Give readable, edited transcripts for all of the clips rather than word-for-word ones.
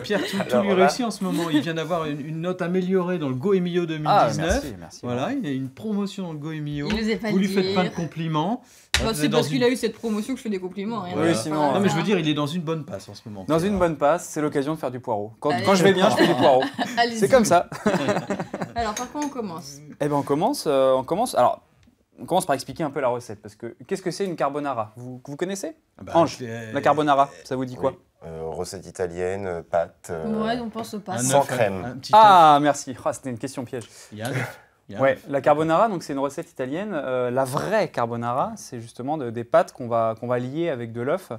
Pierre, tout lui réussit en ce moment. Il vient d'avoir une note améliorée dans le Goemio 2019. Merci. Voilà, il y a une promotion dans le Goemio. Il nous a pas Vous lui dit. faites plein de compliments. Bah, c'est parce qu'il a eu cette promotion que je fais des compliments. Rien Oui, à sinon, voir. Non, mais je veux dire, il est dans une bonne passe en ce moment. Dans Pierre. une bonne passe, c'est l'occasion de faire du poireau. Quand Allez. je vais bien, je fais du poireau. Allez-y. C'est comme ça. Alors, par quoi on commence? Eh ben on commence. Alors, on commence par expliquer un peu la recette. Parce que qu'est-ce que c'est une carbonara? Vous connaissez? Ah bah, Ange, c'est- la carbonara, ça vous dit quoi? Oui. Recette italienne, pâte. Ouais, on pense au un pas. Sans œuf, crème. un petit Ah, merci. Ah, c'était une question piège. œuf. Il y a un œuf. Il y a un Ouais, œuf. la carbonara, donc c'est une recette italienne. La vraie carbonara, c'est justement des pâtes qu'on va lier avec de l'œuf.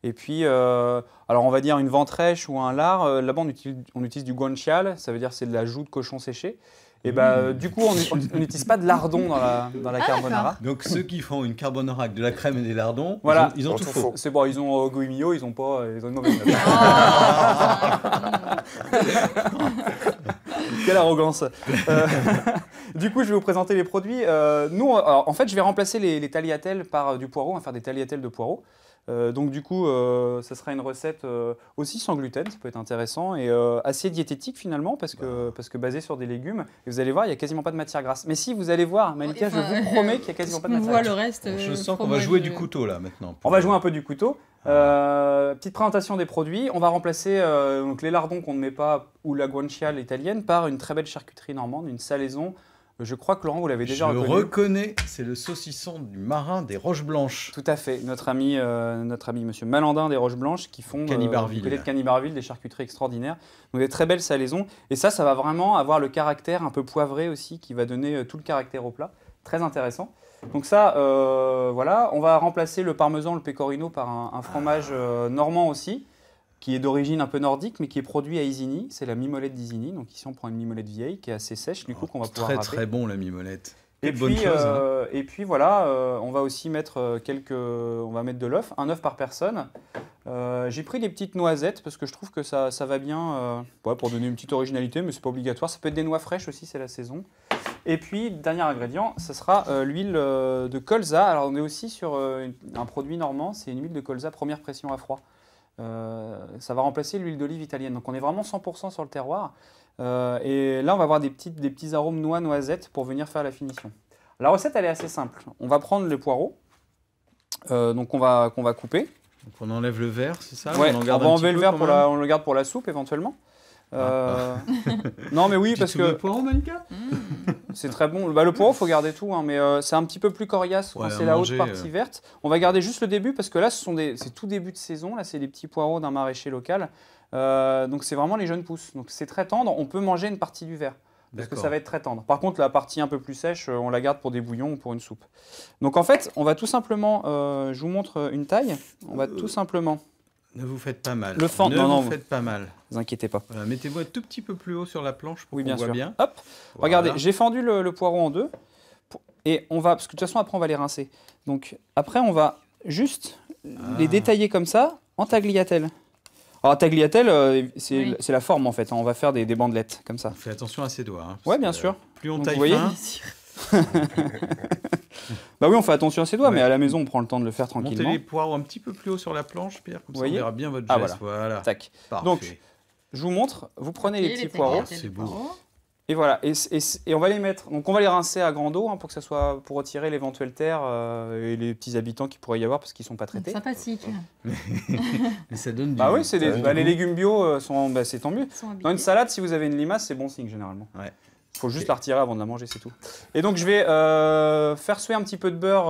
Et puis, alors on va dire une ventrèche ou un lard. Là-bas, on utilise du guanciale, ça veut dire c'est de la joue de cochon séché. Et du coup, on n'utilise pas de lardon dans la carbonara. Donc ceux qui font une carbonara avec de la crème et des lardons, Voilà. ils ont tout faux. C'est bon, ils ont Goemio, ils ont une mauvaise note. Quelle arrogance. Du coup, je vais vous présenter les produits. En fait, je vais remplacer les tagliatelles par du poireau. On va faire des tagliatelles de poireau. Donc du coup, ça sera une recette aussi sans gluten, ça peut être intéressant, et assez diététique finalement, parce que basée sur des légumes. Et vous allez voir, il n'y a quasiment pas de matière grasse. Mais si, vous allez voir, Malika, je vous promets qu'il n'y a quasiment pas de On matière voit grasse. le reste. Je sens qu'on va fromage, jouer du couteau là maintenant. On va jouer un peu du couteau. Petite présentation des produits. On va remplacer donc les lardons qu'on ne met pas, ou la guanciale italienne, par une très belle charcuterie normande, une salaison. Je crois que Laurent, vous l'avez déjà Je le reconnu. reconnais, c'est le saucisson du marin des Roches Blanches. Tout à fait. Notre ami Monsieur Malandin des Roches Blanches qui font Canibarville. du côté de Canibarville des charcuteries extraordinaires. Donc des très belles salaisons. Et ça va vraiment avoir le caractère un peu poivré aussi qui va donner tout le caractère au plat. Très intéressant. Donc ça, voilà. On va remplacer le parmesan, le pecorino par un fromage normand aussi, qui est d'origine un peu nordique, mais qui est produit à Isigny. C'est la mimolette d'Isigny. Donc ici, on prend une mimolette vieille qui est assez sèche, du coup, qu'on va pouvoir Très râper. très bon la mimolette. Et Quelle bonne puis, chose. Hein. et puis voilà, on va aussi mettre on va mettre de l'œuf, un œuf par personne. J'ai pris des petites noisettes parce que je trouve que ça va bien pour donner une petite originalité, mais c'est pas obligatoire. Ça peut être des noix fraîches aussi, c'est la saison. Et puis, dernier ingrédient, ça sera l'huile de colza. Alors, on est aussi sur un produit normand, c'est une huile de colza première pression à froid. Ça va remplacer l'huile d'olive italienne. Donc, on est vraiment 100% sur le terroir. Et là, on va avoir des petits arômes noix, noisettes pour venir faire la finition. La recette, elle est assez simple. On va prendre les poireaux, donc qu'on va couper. Donc on enlève le verre, c'est ça? Ouais, en on garde va un enlever petit le peu verre, quand même on le garde pour la soupe éventuellement. Non, mais oui, Petit parce soupe de que poireau, Malika? c'est très bon. Le poireau, il faut garder tout, hein, mais c'est un petit peu plus coriace quand Ouais, c'est à la manger, haute partie verte. On va garder juste le début parce que là, c'est tout début de saison. Là, c'est des petits poireaux d'un maraîcher local. Donc, c'est vraiment les jeunes pousses. Donc, c'est très tendre. On peut manger une partie du verre parce que ça va être très tendre. Par contre, la partie un peu plus sèche, on la garde pour des bouillons ou pour une soupe. Donc, en fait, on va tout simplement, je vous montre une taille. On va tout simplement, Ne vous faites pas mal. Le fend- Ne non, non, vous faites pas mal. ne vous inquiétez pas. Voilà, mettez-vous un tout petit peu plus haut sur la planche pour Oui, qu'on bien voit sûr. bien. Hop, Voilà. regardez, j'ai fendu le poireau en deux. Et on va, parce que de toute façon, après, on va les rincer. Donc, après, on va juste les détailler comme ça, en tagliatelle. Alors, tagliatelle, c'est la forme, en fait. Hein. On va faire des bandelettes, comme ça. On fait attention à ses doigts. Hein, parce Ouais, bien que sûr. Plus on Donc, taille vous voyez, fin, bah oui, on fait attention à ses doigts, Ouais. mais à la maison, on prend le temps de le faire montez tranquillement. les poireaux un petit peu plus haut sur la planche, Pierre, comme Vous ça on voyez verra bien votre Ah, geste. Voilà. Tac. Parfait. Donc, je vous montre. Vous prenez les petits tagliatelles poireaux. de C'est beau. poireaux. Et voilà, et on va les mettre. Donc on va les rincer à grande eau pour que ça soit pour retirer l'éventuelle terre et les petits habitants qu'il pourrait y avoir parce qu'ils sont pas traités. Sympathique. Mais ça donne du. Bah oui, c'est Ça donne les du goût. légumes bio c'est tant mieux. Ils sont Dans une habitués. salade, si vous avez une limace, c'est bon signe généralement. Ouais. Faut juste Ok. la retirer avant de la manger, c'est tout. Et donc je vais faire suer un petit peu de beurre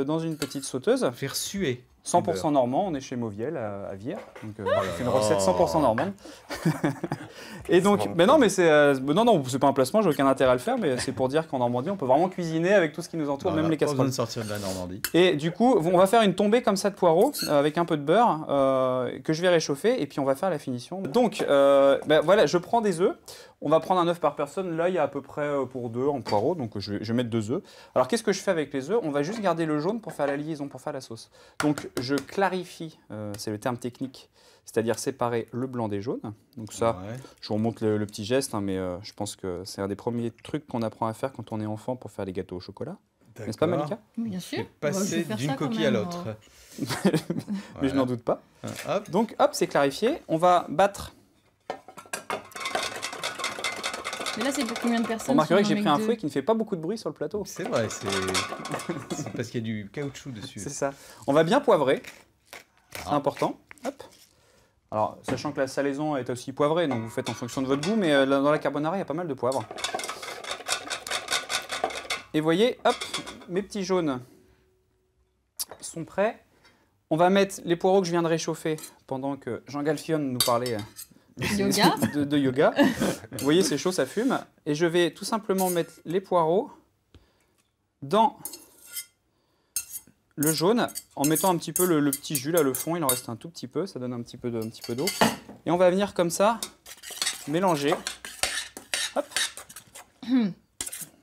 dans une petite sauteuse. Faire suer. 100% normand, on est chez Mauviel à Vire. Donc c'est une recette 100% normande. Et donc, mais non, mais c'est pas un placement, j'ai aucun intérêt à le faire, mais c'est pour dire qu'en Normandie, on peut vraiment cuisiner avec tout ce qui nous entoure, Voilà, même les pas besoin casseroles. de sortir de la Normandie. Et du coup, on va faire une tombée comme ça de poireaux avec un peu de beurre que je vais réchauffer et puis on va faire la finition. Donc voilà, je prends des œufs. On va prendre un œuf par personne. Là, il y a à peu près pour deux en poireaux, donc je vais mettre 2 œufs. Alors qu'est-ce que je fais avec les œufs? On va juste garder le jaune pour faire la liaison, pour faire la sauce. Donc je clarifie, c'est le terme technique, c'est-à-dire séparer le blanc des jaunes. Donc ça, Ouais. je vous remonte le petit geste, hein, mais je pense que c'est un des premiers trucs qu'on apprend à faire quand on est enfant pour faire les gâteaux au chocolat. N'est-ce pas, D'accord. Malika? Bien sûr. C'est Bah, je vais passé faire d'une ça quand coquille à même, l'autre. Mais je n'en doute pas. Hop. Donc hop, c'est clarifié. On va battre Et là, c'est pour combien de personnes? Vous remarquerez que si on j'ai en pris met un que fouet qui ne fait pas beaucoup de bruit sur le plateau. C'est vrai, c'est parce qu'il y a du caoutchouc dessus. C'est ça. On va bien poivrer. C'est Ah. important. Hop. Alors, sachant que la salaison est aussi poivrée, donc vous faites en fonction de votre goût, mais dans la carbonara, il y a pas mal de poivre. Et vous voyez, hop, mes petits jaunes sont prêts. On va mettre les poireaux que je viens de réchauffer pendant que Jean Galfionne nous parlait Yoga. de yoga. Vous voyez, c'est chaud, ça fume. Et je vais tout simplement mettre les poireaux dans le jaune en mettant un petit peu le petit jus, là, le fond. Il en reste un tout petit peu, ça donne un petit peu d'eau. Et on va venir comme ça mélanger. Hop.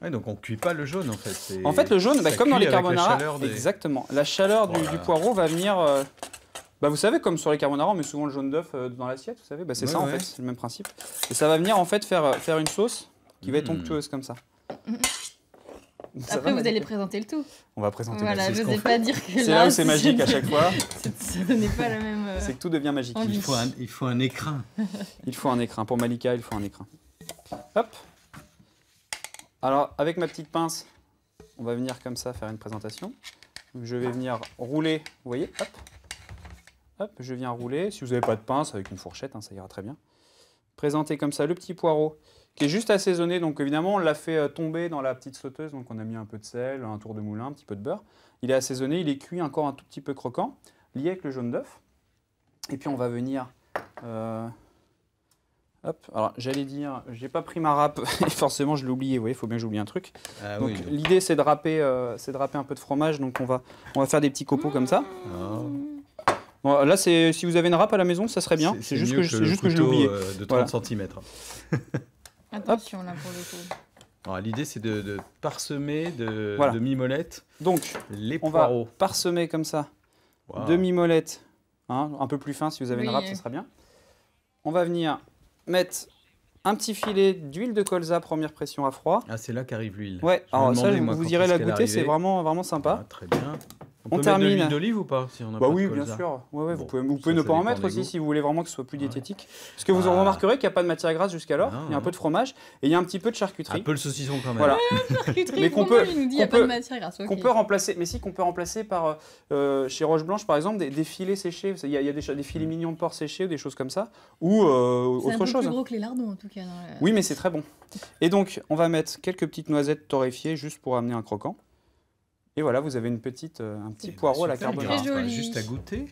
Ouais, donc on cuit pas le jaune en fait. c'est- En fait, le jaune, ça comme dans cuit les avec la carbonara, chaleur des- exactement. La chaleur du Voilà. poireau va venir. Vous savez, comme sur les carbonara, on met souvent le jaune d'œuf dans l'assiette, vous savez. C'est Ouais, ça en ouais. fait, c'est le même principe. Et ça va venir en fait faire une sauce qui va être onctueuse comme ça. Ça Après, va, vous Malik allez présenter le tout. On va présenter Voilà, la je sauce. n'osais pas dire que là. C'est là où c'est magique à chaque fois, Ça donnait pas la même. c'est que tout devient magique. envie. Il faut un écrin. Il faut un écrin. Pour Malika, il faut un écrin. Hop. Alors, avec ma petite pince, on va venir comme ça faire une présentation. Donc, je vais venir rouler, vous voyez, hop. Hop, je viens rouler. Si vous n'avez pas de pince, avec une fourchette, ça ira très bien. Présenter comme ça le petit poireau, qui est juste assaisonné. Donc évidemment, on l'a fait tomber dans la petite sauteuse. Donc on a mis un peu de sel, un tour de moulin, un petit peu de beurre. Il est assaisonné, il est cuit encore un tout petit peu croquant, lié avec le jaune d'œuf. Et puis on va venir... hop, alors j'allais dire, j'ai pas pris ma râpe, et forcément je l'ai oublié, vous voyez, il faut bien que j'oublie un truc. Ah Donc oui. l'idée c'est de râper un peu de fromage, donc on va faire des petits copeaux comme ça. Oh. Bon, là, si vous avez une râpe à la maison, ça serait bien. C'est juste mieux que je l'ai couteau, oublié. de 30 Voilà. cm. Attention là pour le coup. Alors, l'idée, c'est de parsemer de Voilà. demi-molettes Donc, les on va poireaux. parsemer comme ça, Wow. demi-molette, hein, un peu plus fin si vous avez une Oui. râpe, ça sera bien. On va venir mettre un petit filet d'huile de colza première pression à froid. Ah, c'est là qu'arrive l'huile. Ouais, Je me alors ça, demandais, moi, vous quand irez est-ce la qu'elle goûter, c'est arrivait. vraiment, vraiment sympa. Ah, très bien. On peut termine. mettre de l'huile d'olive ou pas si on n'a Bah pas oui, de bien colza. sûr. Ouais, Bon, vous pouvez ça ne pas en dépend mettre des aussi goûts. si vous voulez vraiment que ce soit plus Ouais. diététique. Parce que vous Ah. remarquerez qu'il n'y a pas de matière grasse jusqu'alors. Non, Il y a un non. peu de fromage et il y a un petit peu de Un charcuterie. peu le saucisson quand même. Voilà. Charcuterie, Mais qu'on fromage, peut- il nous dit il n'y a qu'on pas de peut- matière grasse. Qu'on peut remplacer, mais si qu'on peut remplacer par chez Roche Blanche par exemple des filets séchés. Il y a des filets mignons de porc séchés ou des choses comme ça ou C'est un autre peu chose. plus gros que les lardons en tout cas. Oui, mais c'est très bon. Et donc on va mettre quelques petites noisettes torréfiées juste pour amener un croquant. Et voilà, vous avez un petit Eh ben, poireau à la super, carbonara. Gérard, Très joli. Juste à goûter.